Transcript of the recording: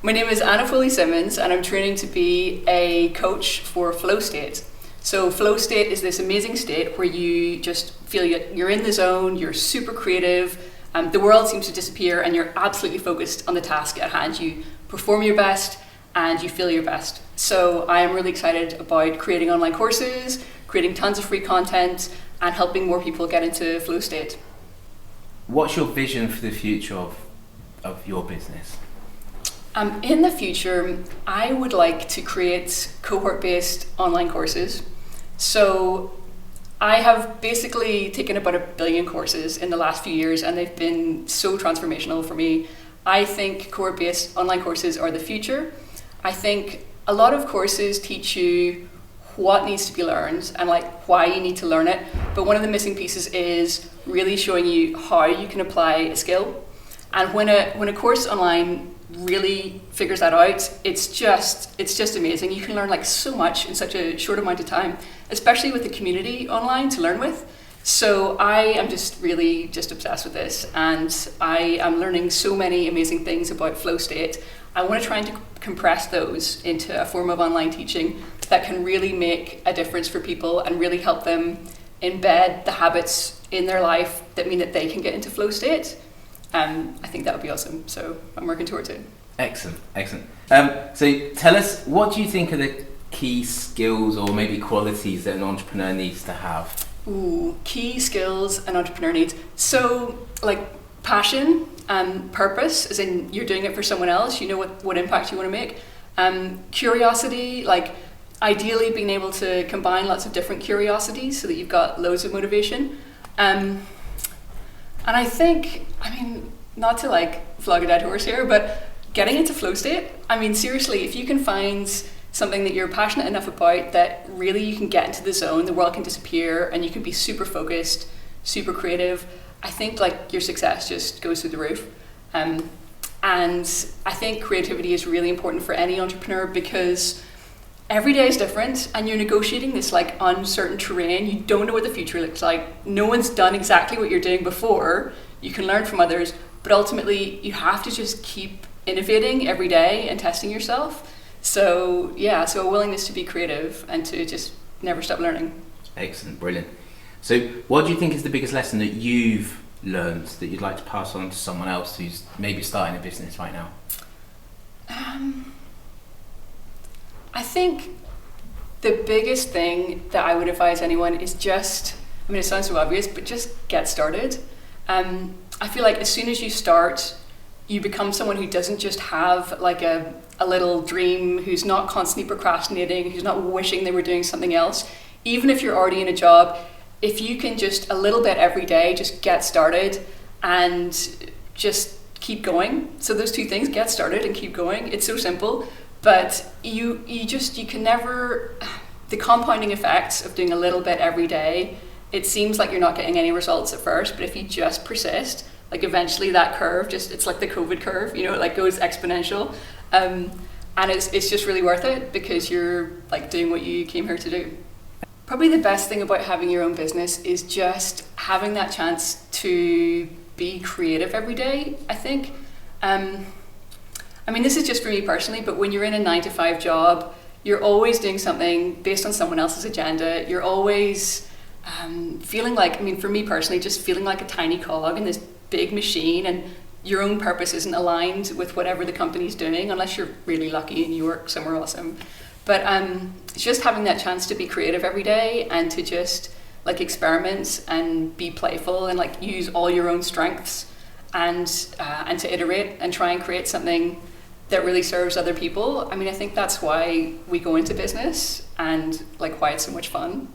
My name is Anna Foley-Simmons and I'm training to be a coach for flow state. So flow state is this amazing state where you just feel you're in the zone, you're super creative, the world seems to disappear and you're absolutely focused on the task at hand. You perform your best and you feel your best. So I am really excited about creating online courses, creating tons of free content and helping more people get into flow state. What's your vision for the future of your business? In the future, I would like to create cohort-based online courses. So I have basically taken about 1 billion courses in the last few years and they've been so transformational for me. I think cohort-based online courses are the future. I think a lot of courses teach you what needs to be learned and like why you need to learn it. But one of the missing pieces is really showing you how you can apply a skill. And when a course online really figures that out, it's just amazing. You can learn like so much in such a short amount of time, especially with the community online to learn with. So I am just really obsessed with this and I am learning so many amazing things about flow state. I want to try and compress those into a form of online teaching that can really make a difference for people and really help them embed the habits in their life that mean that they can get into flow state. I think that would be awesome, so I'm working towards it. Excellent. So tell us, what do you think are the key skills or maybe qualities that an entrepreneur needs to have? Key skills an entrepreneur needs. So like passion and purpose, as in you're doing it for someone else, you know what impact you want to make. Curiosity, like ideally being able to combine lots of different curiosities so that you've got loads of motivation. And I think, not to like flog a dead horse here, but getting into flow state, seriously, if you can find something that you're passionate enough about that really you can get into the zone, the world can disappear and you can be super focused, super creative, I think like your success just goes through the roof. And I think creativity is really important for any entrepreneur because every day is different and you're negotiating this like uncertain terrain. You don't know what the future looks like. No one's done exactly what you're doing before. You can learn from others, but ultimately you have to just keep innovating every day and testing yourself. So a willingness to be creative and to just never stop learning. Excellent, brilliant. So what do you think is the biggest lesson that you've learned that you'd like to pass on to someone else who's maybe starting a business right now? I think the biggest thing that I would advise anyone is just, it sounds so obvious, but just get started. I feel like as soon as you start, you become someone who doesn't just have like a little dream, who's not constantly procrastinating, who's not wishing they were doing something else. Even if you're already in a job, if you can just a little bit every day, just get started and just keep going. So those two things, get started and keep going. It's so simple. But you can never, the compounding effects of doing a little bit every day, it seems like you're not getting any results at first, but if you just persist, like eventually that curve, it's like the COVID curve, it like goes exponential. And it's just really worth it because you're like doing what you came here to do. Probably the best thing about having your own business is just having that chance to be creative every day, I think. This is just for me personally, but when you're in a 9-to-5 job, you're always doing something based on someone else's agenda. You're always feeling like, for me personally, just feeling like a tiny cog in this big machine and your own purpose isn't aligned with whatever the company's doing unless you're really lucky and you work somewhere awesome. But it's just having that chance to be creative every day and to just like experiment and be playful and like use all your own strengths and to iterate and try and create something that really serves other people. I think that's why we go into business and like why it's so much fun.